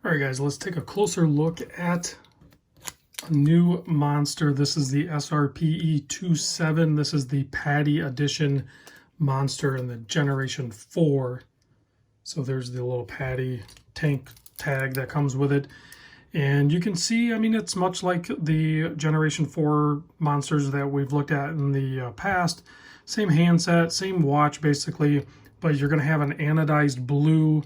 All right, guys, let's take a closer look at a new monster. This is the srpe27. This is the Padi Edition monster in the Generation 4. So there's the little Padi tank tag that comes with it. And you can see, I mean, it's much like the Generation 4 monsters that we've looked at in the past. Same handset, same watch, basically, but you're going to have an anodized blue,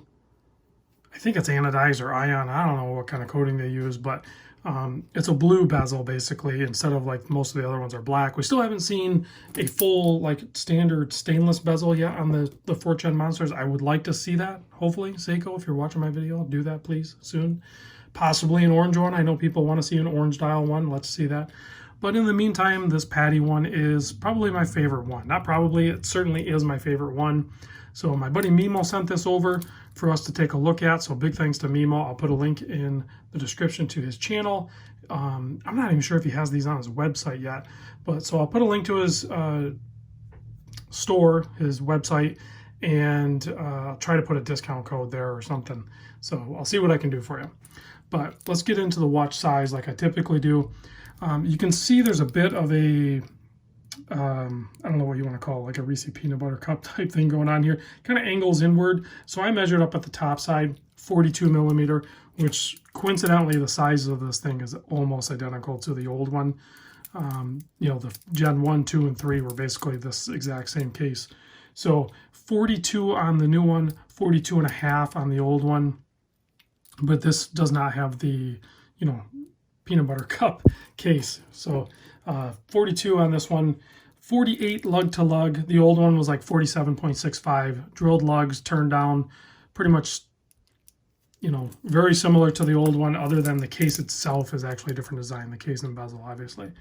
I think it's anodized or ion. I don't know what kind of coating they use, but it's a blue bezel basically, instead of like most of the other ones are black. We still haven't seen a full like standard stainless bezel yet on the 4th Gen monsters. I would like to see that. Hopefully, Seiko, if you're watching my video, do that please soon. Possibly an orange one. I know people want to see an orange dial one. Let's see that. But in the meantime, this Padi one is probably my favorite one. Not probably, it certainly is my favorite one. So my buddy Mimo sent this over for us to take a look at. So big thanks to Mimo. I'll put a link in the description to his channel. I'm not even sure if he has these on his website yet, but so I'll put a link to his store, his website, and I'll try to put a discount code there or something. So I'll see what I can do for you. But let's get into the watch size like I typically do. You can see there's a bit of a I don't know what you want to call it, like a Reese peanut butter cup type thing going on here. Kind of angles inward. So I measured up at the top side, 42 millimeter, which coincidentally the size of this thing is almost identical to the old one. You know, the Gen 1, 2, and 3 were basically this exact same case. So 42 on the new one, 42 and a half on the old one. But this does not have the, you know, peanut butter cup case. So 42 on this one, 48 lug to lug. The old one was like 47.65. Drilled lugs, turned down, pretty much, you know, very similar to the old one, other than the case itself is actually a different design, the case and bezel, obviously.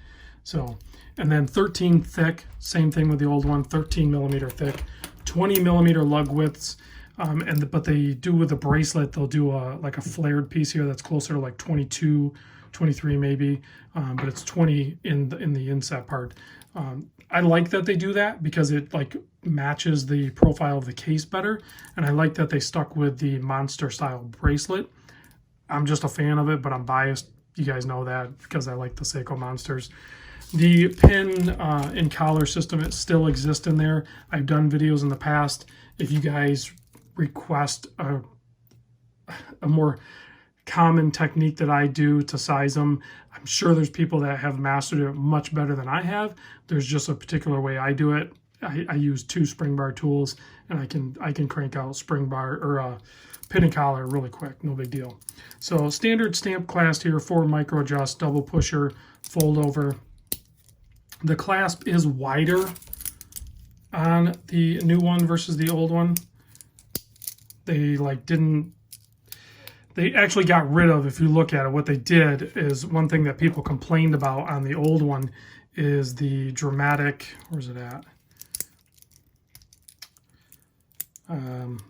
So, and then 13 thick, same thing with the old one, 13 millimeter thick, 20 millimeter lug widths. But they do with the bracelet, they'll do like a flared piece here that's closer to like 22, 23 maybe, but it's 20 in the inset part. I like that they do that because it like matches the profile of the case better, and I like that they stuck with the monster style bracelet. I'm just a fan of it, but I'm biased. You guys know that because I like the Seiko monsters. The pin and collar system, it still exists in there. I've done videos in the past. If you guys request a more common technique that I do to size them, I'm sure there's people that have mastered it much better than I have. There's just a particular way I do it. I use 2 spring bar tools, and I can crank out spring bar or pin and collar really quick, no big deal. So standard stamp clasp here, 4 micro adjust, double pusher, fold over. The clasp is wider on the new one versus the old one. They they actually got rid of, if you look at it, what they did is, one thing that people complained about on the old one is the dramatic, where's it at?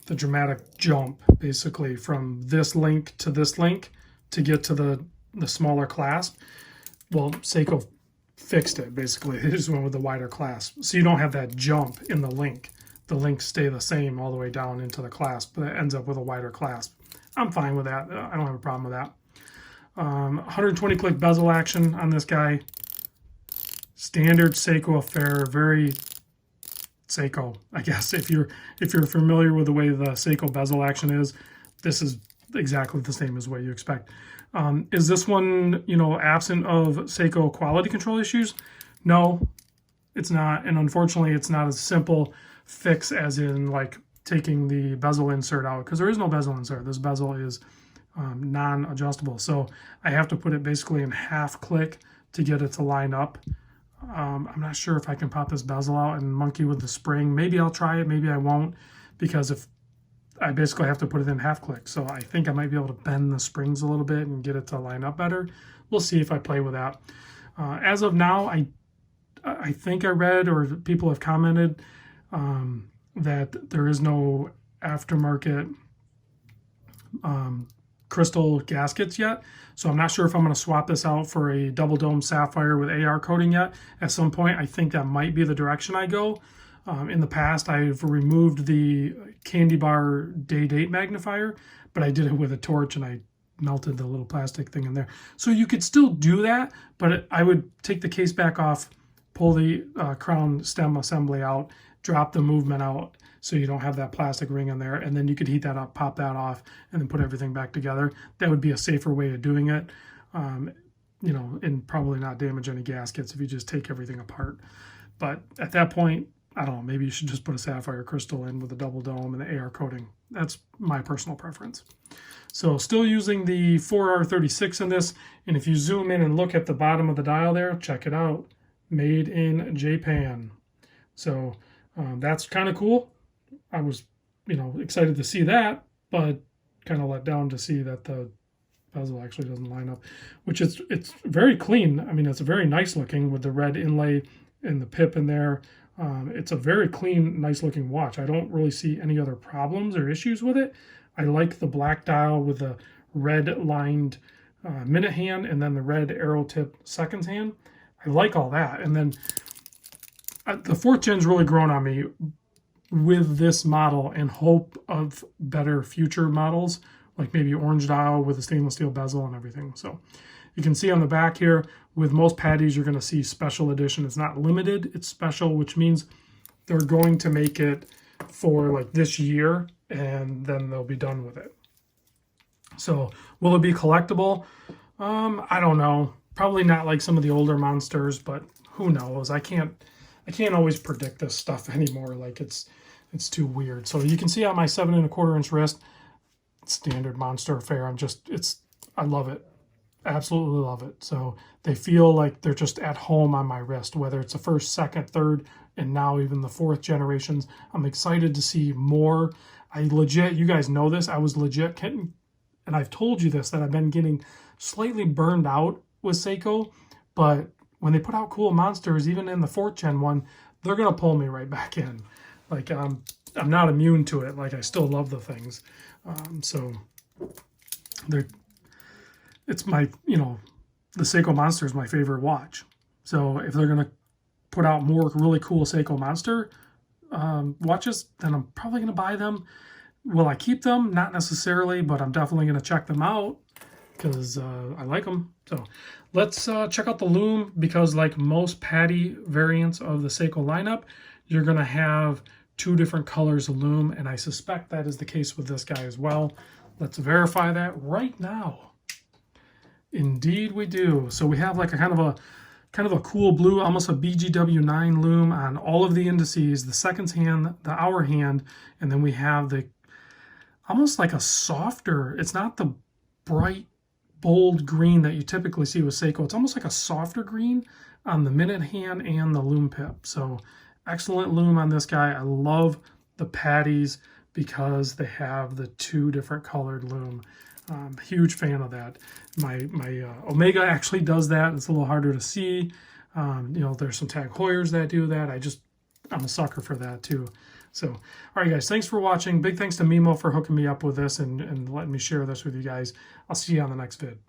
The dramatic jump, basically, from this link to this link to get to the smaller clasp. Well, Seiko fixed it, basically. They just went with the wider clasp. So you don't have that jump in the link. The links stay the same all the way down into the clasp, but it ends up with a wider clasp. I'm fine with that. I don't have a problem with that. 120 click bezel action on this guy. Standard Seiko affair, very Seiko, I guess. If you're familiar with the way the Seiko bezel action is, this is exactly the same as what you expect. Is this one, you know, absent of Seiko quality control issues? No, it's not. And unfortunately, it's not as simple fix as in like taking the bezel insert out, because there is no bezel insert. This bezel is non-adjustable. So I have to put it basically in half click to get it to line up. I'm not sure if I can pop this bezel out and monkey with the spring. Maybe I'll try it, maybe I won't, because if I basically have to put it in half click. So I think I might be able to bend the springs a little bit and get it to line up better. We'll see if I play with that. As of now, I think I read, or people have commented, that there is no aftermarket crystal gaskets yet. So I'm not sure if I'm going to swap this out for a double dome sapphire with AR coating yet. At some point, I think that might be the direction I go. In the past, I've removed the candy bar day date magnifier, but I did it with a torch and I melted the little plastic thing in there. So you could still do that, but I would take the case back off, pull the crown stem assembly out, drop the movement out so you don't have that plastic ring in there, and then you could heat that up, pop that off, and then put everything back together. That would be a safer way of doing it, you know, and probably not damage any gaskets if you just take everything apart. But at that point, I don't know, maybe you should just put a sapphire crystal in with a double dome and the AR coating. That's my personal preference. So still using the 4R36 in this, and if you zoom in and look at the bottom of the dial there, check it out, made in Japan. So that's kind of cool. I was, you know, excited to see that, but kind of let down to see that the bezel actually doesn't line up, which it's very clean. I mean, it's very nice looking with the red inlay and the pip in there. It's a very clean, nice looking watch. I don't really see any other problems or issues with it. I like the black dial with the red lined minute hand and then the red arrow tip seconds hand. I like all that. And then the 4th gen's really grown on me with this model and hope of better future models, like maybe orange dial with a stainless steel bezel and everything. So you can see on the back here, with most Padis, you're going to see special edition. It's not limited, it's special, which means they're going to make it for like this year and then they'll be done with it. So will it be collectible? I don't know. Probably not like some of the older monsters, but who knows? I can't always predict this stuff anymore. Like it's too weird. So you can see on my 7 1/4 inch wrist, standard monster affair. I love it. Absolutely love it. So they feel like they're just at home on my wrist, whether it's the 1st, 2nd, 3rd, and now even the 4th generations. I'm excited to see more. You guys know this, I was legit getting, and I've told you this, that I've been getting slightly burned out with Seiko, but when they put out cool monsters, even in the 4th gen one, they're going to pull me right back in. Like, I'm not immune to it. Like, I still love the things. So it's my, you know, the Seiko Monster is my favorite watch. So if they're going to put out more really cool Seiko Monster watches, then I'm probably going to buy them. Will I keep them? Not necessarily, but I'm definitely going to check them out because I like them. So let's check out the Loom, because like most Padi variants of the Seiko lineup, you're going to have 2 different colors of Loom, and I suspect that is the case with this guy as well. Let's verify that right now. Indeed we do. So we have like a kind of a cool blue, almost a BGW9 Loom on all of the indices, the seconds hand, the hour hand, and then we have the almost like a softer, it's not the bright, bold green that you typically see with Seiko. It's almost like a softer green on the minute hand and the Loom pip. So excellent Loom on this guy. I love the Padis because they have the 2 different colored Loom. Huge fan of that. My Omega actually does that. It's a little harder to see. You know, there's some Tag Heuers that do that. I'm a sucker for that too. So, all right, guys, thanks for watching. Big thanks to Mimo for hooking me up with this and letting me share this with you guys. I'll see you on the next vid.